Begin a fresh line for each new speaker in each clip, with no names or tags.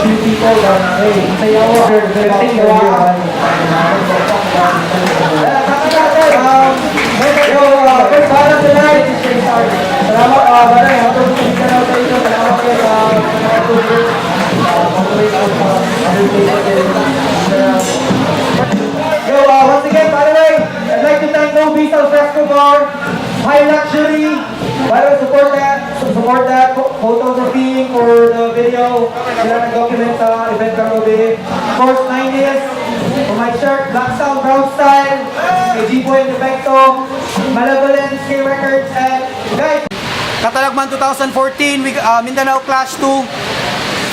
few people that, hey, they're taking a while. First para tonight. Salamat, Baray. Matulog ka na tayo. Salamat kayo sa once again, by the way, I'd like to thank No Visa Fresco Bar, High Luxury, by the way, support that photography for the video, sila nag-document sa event kagabi. Of course, 9 days, for my shirt, Black Sound, Brown Style, kay G-Boy and Defecto, Malevolence, K-Records, and guys,
Katalagman 2014, Mindanao Clash 2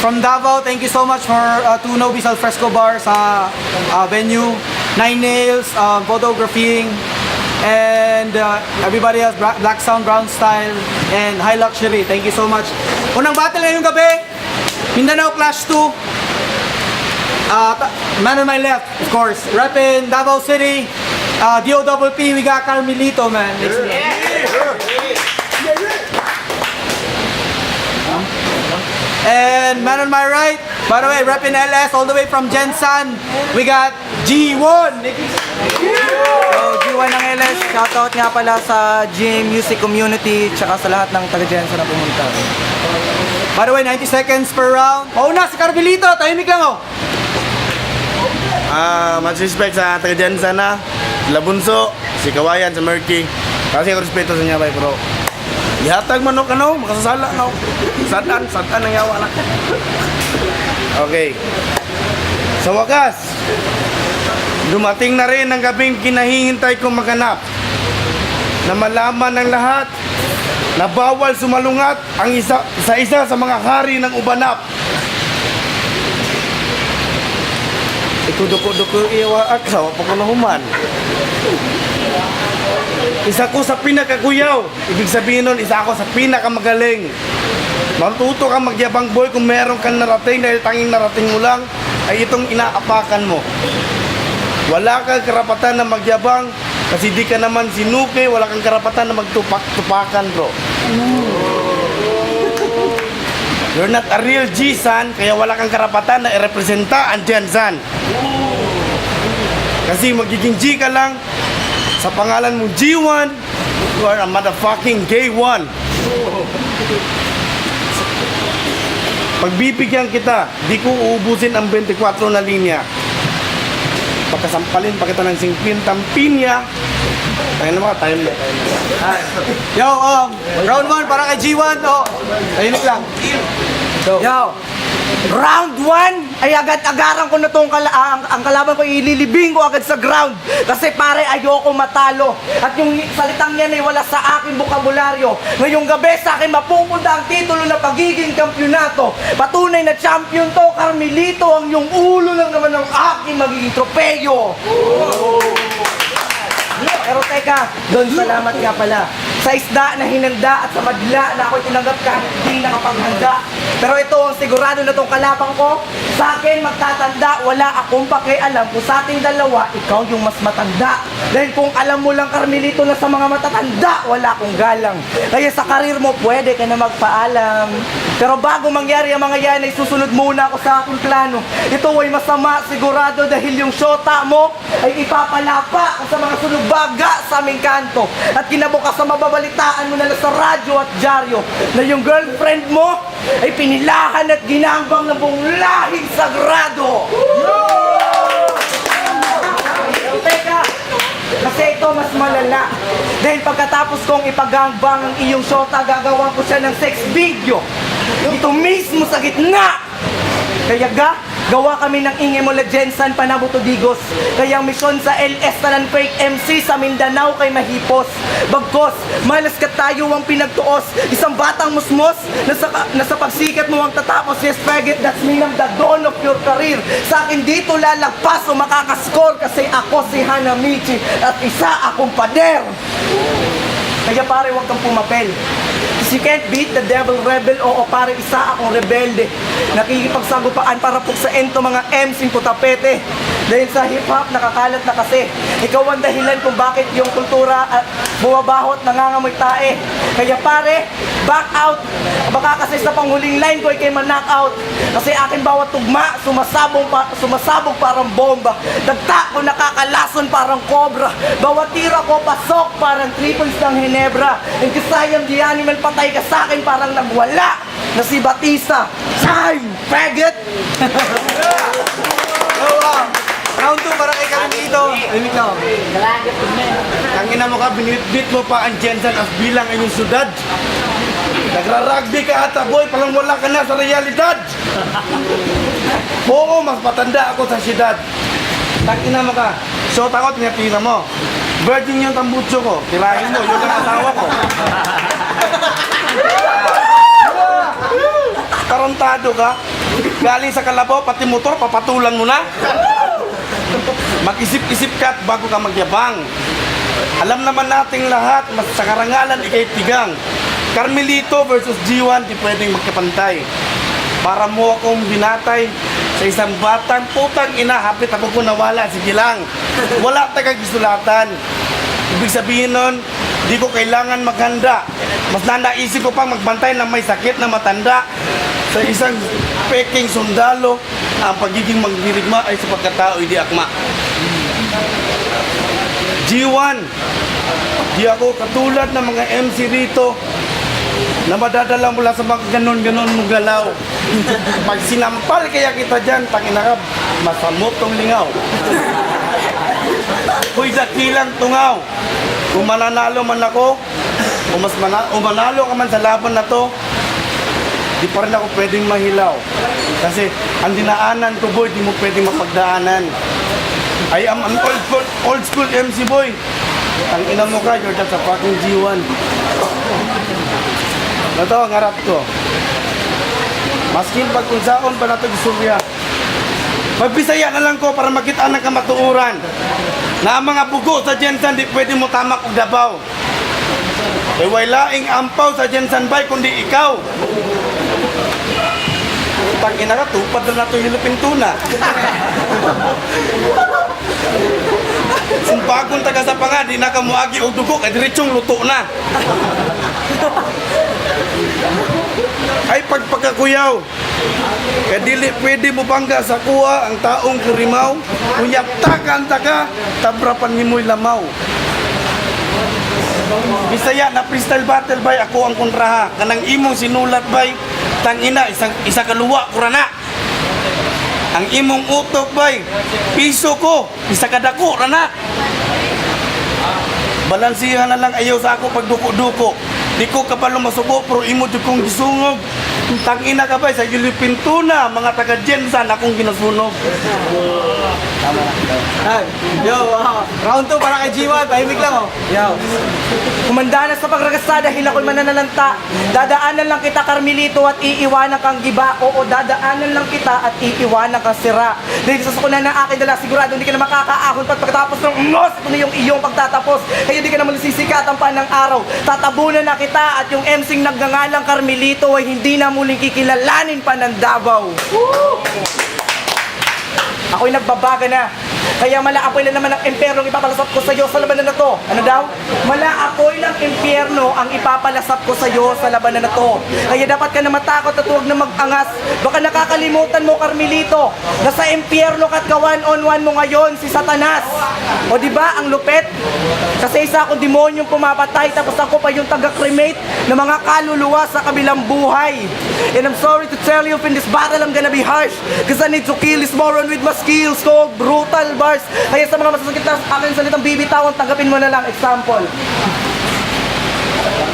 from Davao. Thank you so much for to Nobis Al Fresco Bar sa venue. Nine Nails, photographing, and everybody else, Black Sound, Brown Style, and High Luxury. Thank you so much. Unang battle ngayong gabi, Mindanao Clash 2. Man on my left, of course, reppin' Davao City, DOPP, we got Carmelito, man. And man on my right, by the way, reppin' LS all the way from Jensan, we got G1.
So, G1 ng LS, shoutout nga pala sa GM Music Community tsaka sa lahat ng taga-Jensa na pumunta.
By the way, 90 seconds per round. Oh, na si Carmelito, tahimik lang oh.
Much respect sa taga-Jensa na, sila Bunso, si Kawayan, si Murky. Kasi ako respeto sa niya, bay, bro. Ihatag man o kano, makasasala no. Satan ang yawa na. Okay. Sa wakas, dumating na rin ang gabing kinahihintay kong maganap na malaman ng lahat na bawal sumalungat ang isa sa mga hari ng ubanap. Ikuduko-duko iwa akaw, pakunahuman. Isa ko sa pinakakuyaw. Ibig sabihin nun, isa ako sa pinakamagaling. Matuto ka magyabang boy kung meron kang narating dahil tanging narating mo lang ay itong inaapakan mo. Wala kang karapatan na magyabang kasi di ka naman sinuki, wala kang karapatan na magtupak-tupakan, bro. You're not a real G-san, kaya wala kang karapatan na i-representa ang Jensan. Kasi magiging G ka lang sa pangalan mo G1, you are a motherfucking gay one. Pagbibigyan kita, di ko uubusin ang 24 na linya. Pagkasampalin pa kita ng 50 pinya. Tayo na mga, tayo na.
Yo, round 1 para kay G1. Oh, tahimik lang.
Yo! Round 1 ay agad-agaran ko na tong ang kalaban ko, ililibing ko agad sa ground kasi pare ayoko matalo at yung salitang yan ay wala sa aking bokabularyo. Ngayong gabi sa akin mapupunta ang titulo na pagiging kampyonato. Patunay na champion to, Carmelito, ang yung ulo lang naman ng aking magiging tropeyo. Pero teka, Don, salamat nga pala sa isda na hinanda at sa madla na ako'y tinanggap kahit hindi nakapaghanda. Pero ito ang sigurado na tong kalapang ko, sa akin magtatanda, wala akong pakialam kung sa ating dalawa, ikaw yung mas matanda. Dahil kung alam mo lang, Carmelito, na sa mga matatanda, wala akong galang. Kaya sa karir mo, pwede ka na magpaalam. Pero bago mangyari ang mga yan, ay susunod muna ako sa aking plano. Ito ay masama, sigurado, dahil yung syota mo ay ipapalapa sa mga sunubaga sa aming kanto. At kinabukas sa mababalitaan mo na sa radyo at dyaryo na yung girlfriend mo ay pinilahan at ginambang ng buong lahing sagrado. Teka, kasi ito mas malala. Dahil pagkatapos kong ipagangbang ang iyong syota, gagawa ko siya ng sex video. Ito mismo sa gitna. Kaya gawa kami ng ingay mula Jensan, Panabuto, Digos. Kaya ang misyon sa LS na ng fake MC sa Mindanao kay mahipos. Bagkos, malas ka tayo ang pinagtuos. Isang batang musmos na sa pagsikat mo ang tatapos. Yes, faggot, that's mean the dawn of your career. Sa akin dito lalagpas o makakascore kasi ako si Hanamichi at isa akong pader. Kaya pare, huwag kang pumapel. Kasi you can't beat the devil rebel. Oo pare, isa akong rebelde. Nakikipagsagupaan para puksain to mga MC putapete. Dahil sa hip-hop, nakakalat na kasi. Ikaw ang dahilan kung bakit yung kultura at bumabaho at nangangamoy tae. Kaya pare, back out. Baka kasi sa panghuling line ko, ikay man-knock out. Kasi akin bawat tugma, sumasabog parang bomba. Dagta ko nakakalason parang cobra. Bawat tira ko pasok parang 3 points ng Hinebra. And kasayang di animal patay ka sa akin parang nagwala na si Batista. Time! Faggot!
Round 2 para kay Carmelito. Limit na ako.
Ang ina mo ka, binitbit mo pa ang Jensen as bilang inyong syudad. Nagra-rugby ka ata boy, palang wala ka na sa realidad. Oo, mas matanda ako sa syudad. Ina mo ka, shot ako, tinatira mo. Virgin yung tambutso ko, tirahin mo, yun ang asawa ko. Tarantado ka, galing sa kalabaw, pati motor, papatulan mo na. Mag-isip-isip ka at bago ka magyabang. Alam naman nating lahat, mas sa karangalan ikay tigang. Carmelito versus G1, di pwedeng magkapantay. Para mo akong binatay sa isang batang putang ina, hapit ako po nawala, sige lang. Wala tagang gisulatan. Ibig sabihin nun, di ko kailangan maghanda. Mas nanaisip ko pang magbantay ng may sakit na matanda. Sa isang peking sundalo, ang pagiging magdirigma ay sa pagkatao, hindi akma. G1, di ako katulad ng mga MC rito na madadala mula sa mga ganon-ganon mong galaw. Pag sinampal kaya kita dyan, tangina ka, masamot tong lingaw. Uy, dakilang tungaw. Kung mananalo man ako, o manalo ka man sa laban na to, di pa rin ako pwedeng mahilaw. Kasi ang dinaanan ko boy, di mo pwedeng mapagdaanan. I am an old school MC boy. Ang ina mo ka, you're just a fucking G1. Ito ang harap ko. Maskin pagkunsaon pa nato gisurya. Magbisaya na lang ko para makita ng kamatuuran. Na ang mga bugo sa Jensen di pwede mo tamak og dabaw. E way laing ampaw sa Jensen bay kundi ikaw. Pag ina ka, tupad na nato hilupin tuna. Sumpagong taga sa panga, di na ka muagi og dugo, kay diretsong luto na. Ay pagpagkakuyaw, kaya dili pwede mo bangga sa kuha ang taong kurimaw, kuyap takan taga, tabrapan ni mo'y lamaw. Bisaya na freestyle battle bay, ako ang kontraha, kanang imong sinulat bay, tangina, isa kaluwa kurana. Ang imong utok bay, piso ko, isa kadako rana. Balansihan na lang ayaw sa ako pag duko-duko. Di ko kapalo masuko, pero imo di kong gisungog. Tangina ka ba, sa Philippine tuna, mga taga-Jensen akong ginasunog.
Yo, round 2 para kay G1. Tahimik lang oh.
Yo. Kumanda na sa pagragasa dahil ako'y mananalanta. Dadaanan lang kita, Carmelito, at iiwanan kang giba. Oo, dadaanan lang kita at iiwanan kang sira. Dahil sa sukunan ng aking dala, sigurado hindi ka na makakaahon pagkatapos ng unos kung yung iyong pagtatapos. Kaya hindi ka na muli sisikatan pa ng araw. Tatabunan na kita at yung MC'ng nagngangalang Carmelito ay hindi na muling kikilalanin pa ng Davao. Ako'y nagbabaga na. Kaya malaapoy lang naman ang impyerno ang ipapalasap ko sa iyo sa labanan na to. Ano daw? Malaapoy lang impyerno ang ipapalasap ko sa iyo sa labanan na to. Kaya dapat ka na matakot at huwag na mag-angas. Baka nakakalimutan mo, Carmelito, na sa impyerno ka't ka-one-on-one mo ngayon si Satanas. O di ba ang lupet? Kasi isa akong demonyong pumapatay tapos ako pa yung taga-cremate ng mga kaluluwa sa kabilang buhay. And I'm sorry to tell you, in this battle I'm gonna be harsh. Cause I need to kill this moron with my skills called brutal bars. Kaya sa mga masasakit na aking salitang bibitawan, tanggapin mo na lang. Example.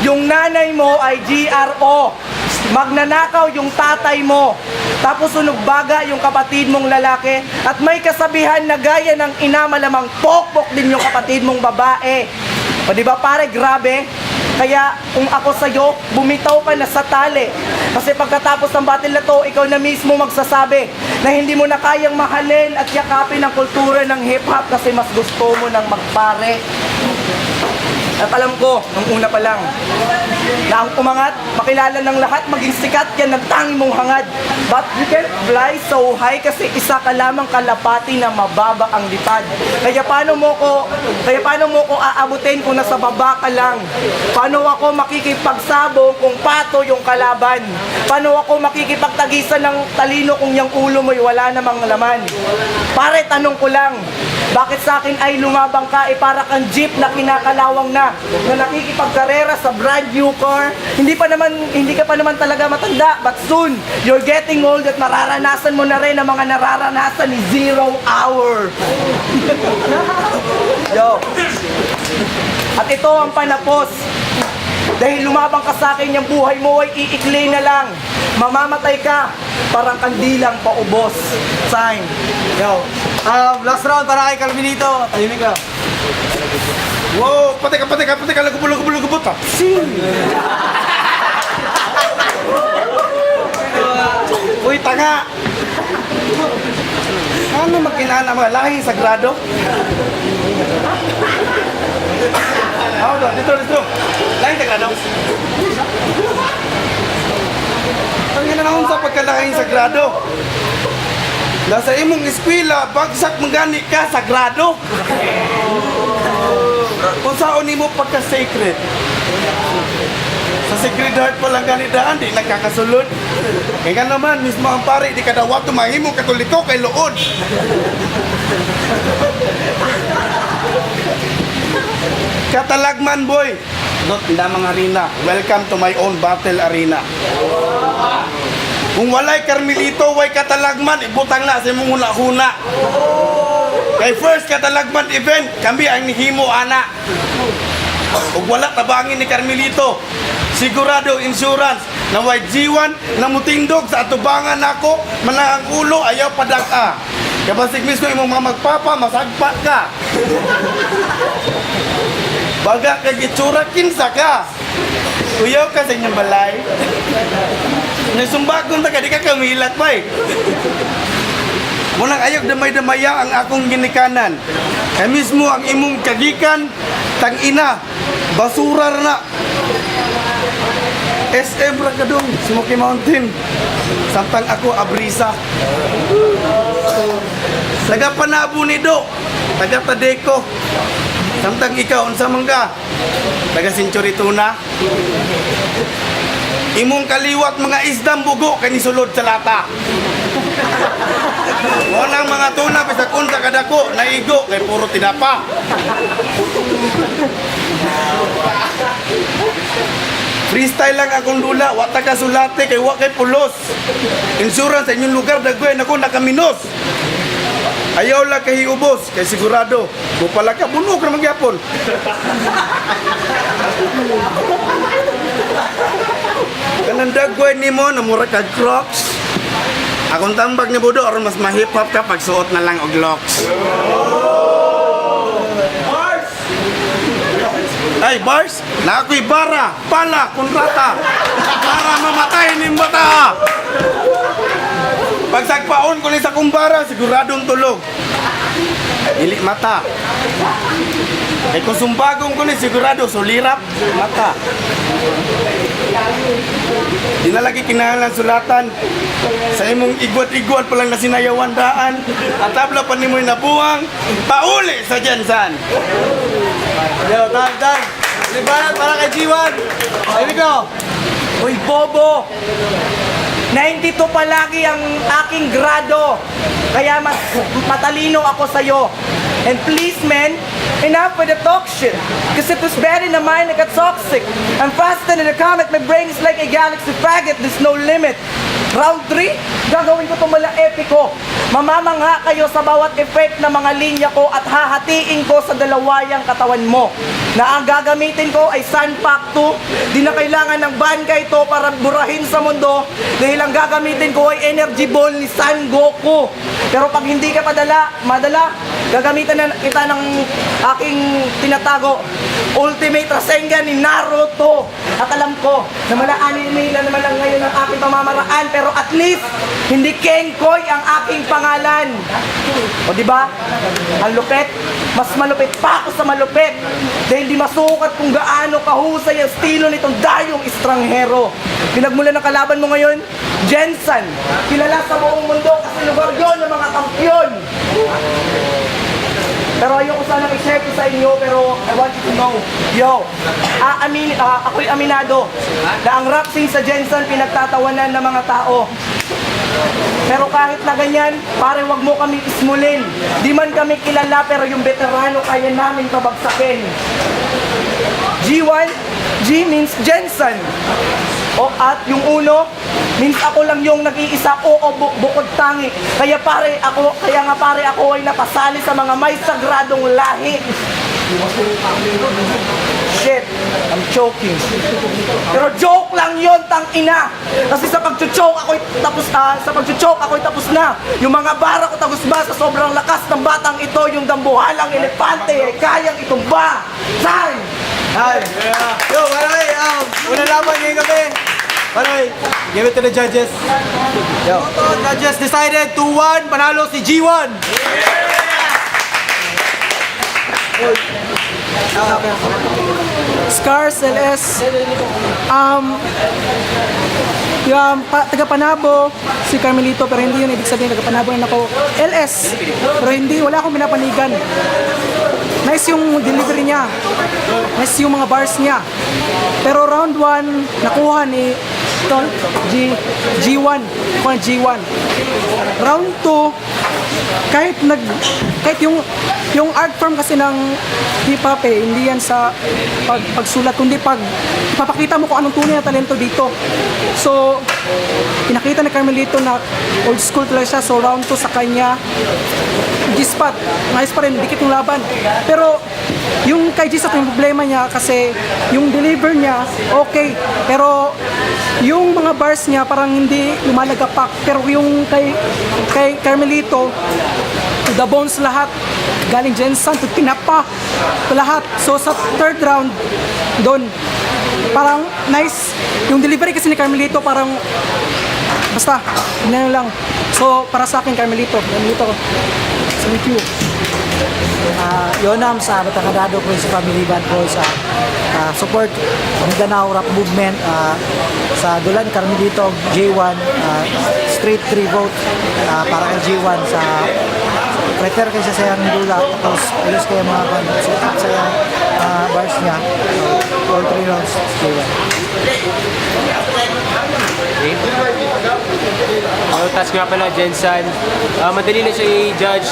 Yung nanay mo ay GRO. Magnanakaw yung tatay mo. Tapos sunog baga yung kapatid mong lalaki. At may kasabihan na gaya ng ina, malamang pokpok din yung kapatid mong babae. O diba pare, grabe? Kaya kung ako sa'yo, bumitaw ka na sa tali. Kasi pagkatapos ng battle na to, ikaw na mismo magsasabi na hindi mo na kayang mahalin at yakapin ang kultura ng hip-hop kasi mas gusto mo nang magpare. At alam ko, nung una pa lang, na ang umangat, makilala ng lahat, maging sikat, yan ang tanging mong hangad. But you can fly so high kasi isa ka lamang kalapati na mababa ang lipad. Kaya paano mo ko aabutin kung nasa baba ka lang? Paano ako makikipagsabong kung pato yung kalaban? Paano ako makikipagtagisan ng talino kung yung ulo mo'y wala namang laman? Pare, tanong ko lang, bakit sa akin ay lumabang ka para kang jeep na kinakalawang na nakikipagkarera sa brand new car? Hindi ka pa naman talaga matanda, but soon you're getting old at mararanasan mo na rin ang mga nararanasan ni Zero Hour. Yo. At ito ang panapos. Dahil lumabang ka sa akin, yung buhay mo ay iikli na lang. Mamamatay ka, parang kandilang paubos. Sign.
Yo. Last round para kay Carmelito. Tahimik ka.
Wow, pati ka, lagubot ha. Uy, tanga! Ano magkinaan ang mga lahing sagrado? Dito. Lahing sagrado. Ang ginanahon sa pagkalahing sagrado. Nasa imong eskwela, bagsak magani ka, sagrado. Kung saan mo pagka-sacred. Sa Sacred Heart pa lang ganidaan, di nagkakasulod. Kaya nga naman, mismo ang pare, di kadawa tumahimong katoliko kay Lood. Katalagman, boy. Not lamang arena. Welcome to my own battle arena. Kung walay Carmelito, way katalagman, ibutang na sa imong huna-huna. Kay first katalagman event, kami ang nihimo, ana. Ug wala tabangin ni Carmelito. Sigurado insurance na way G1 na mutindog sa atubangan nako, manang ulo ayaw padag-a. Kapasig mismo imong mga magpapa, masagpa ka. Baga kay gitsura kinsa ka. Uyaw ka sa inyong balay. Nasumbagon ta ka, di ka kamilat pa eh. Munang ayog damay-damaya ang akong ginikanan. Kaya mismo ang imong kagikan, tang-ina, basura na. SM Rakadong, Smoky Mountain. Samtang ako abrisa. Taga Panabo ni Do, taga Tadeco. Samtang ikaw, unsa man ka? Taga Century Tuna. Imong kaliwat mga isdang bugo kay nisulod sa lata. Walang mga tuna bisag unsa kadako naigo kay puro tinapa. Freestyle lang akong lula, wa ta ka sulate kay wa kay pulos. Insurance sa inyong lugar dagway nako nakaminos. Ayaw lang kay ubos kay sigurado mo pala ka bunog ra magyapon. Kanang dagway nimo na mura kag Crocs. Akong tambag ni Budo aron mas ma-hip hop ka pag suot na lang og locks. Bars! Ay, bars! Na ako'y bara, pala, kontrata para mamatay ni bata. Pag sagpaon ko ni sa kumbara, siguradong tulog. Dili mata. Kay kung sumbagong ko ni sigurado sulirap mata. Di na lagi kinahanglan sulatan. Sa imong igwat-igwat pa lang na sinayawan daan. At tabla pa nimo'y nabuang, pauli sa Jensan.
Yo, tag. Libanat para kay G1. Tahimik ka.
Uy, bobo! 92 palagi ang aking grado. Kaya mas matalino ako sa'yo. And please, man, enough with the talk shit. Cause if it's bad in the mind, it got toxic. I'm faster than a comet, my brain is like a galaxy faggot, there's no limit. Round 3, gagawin ko itong mala epiko. Mamamangha kayo sa bawat effect ng mga linya ko at hahatiin ko sa dalawayang katawan mo. Na ang gagamitin ko ay Sunpack 2. Di na kailangan ng bangka ito para burahin sa mundo dahil ang gagamitin ko ay energy ball ni Son Goku. Pero pag hindi ka madala, gagamitan na kita ng aking tinatago Ultimate Rasengan ni Naruto. At alam ko na malaanin nila naman lang ngayon ang aking pamamaraan, pero at least hindi Kenkoy ang aking pangalan. O di ba? Ang lupit. Mas malupit pa ako sa malupit. Dahil di masukat kung gaano kahusay ang estilo nitong dayong estranghero. Pinagmulan ng kalaban mo ngayon, Jensen. Kilala sa buong mundo kasi lugar yun ng mga kampyon. Pero ayoko sanang i-share ko sa inyo, pero I want you to know. Yo, ako'y aminado na ang rap scene sa Jensen pinagtatawanan ng mga tao. Pero kahit na ganyan, pare wag mo kami ismulin. Di man kami kilala, pero yung veterano kaya namin pabagsakin. G1, G means Jensen. O at yung uno, means ako lang yung nag-iisa bukod tangi. Kaya nga pare ako ay napasali sa mga may sagradong lahi. Shit, I'm choking. Pero joke lang yon, tang ina. Kasi sa pag-choke ako'y tapos na. Yung mga bara ko tagos ba sa sobrang lakas ng batang ito, yung dambuhalang elepante ay kayang itumba. Time!
Hi. Yo, by the way, una laban ngayong gabi. By the way, give it to the judges. Yo. Judges decided 2-1, panalo si G1.
Scars, LS, taga Panabo, si Carmelito, pero hindi yun ibig sabihin taga Panabo yun ako. LS, pero hindi, wala akong pinapanigan. Nice yung delivery niya, nice yung mga bars niya. Pero round 1, nakuha ni G1, G1. Round 2, kahit yung art form kasi ng hip hop hindi yan sa pagsulat kundi ipapakita mo kung anong tunay na talento dito. So pinakita ni Carmelito na old school talaga siya, so round 2 sa kanya G-spot, nice pa rin, dikit yung laban. Pero yung kay G-spot yung problema niya kasi yung deliver niya okay, pero yung mga bars niya parang hindi lumalagapak. Pero yung kay Carmelito, to the bones lahat, galing Jensen to tinapa to lahat. So sa third round doon parang nice yung delivery kasi ni Carmelito, parang basta ano lang. So para sa akin Carmelito thank you.
Yonam sa Batangadado ko sa family band ko sa support Mindanao Rap Movement sa Dulan Carmelito J1 straight 3 vote para kay J1 sa prepare kayo sa sayang dula tapos ayos kayo mga sayang bars niya all 3 rounds J1.
Task nga pala, Jensen. Madali na siya i-judge.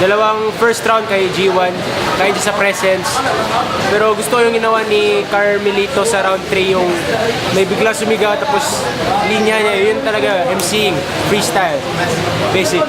Dalawang first round kay G1, kahit sa presence. Pero gusto ko yung ginawa ni Carmelito sa round 3, yung may bigla sumigaw tapos linya niya. Yun talaga, MCing, freestyle, basic.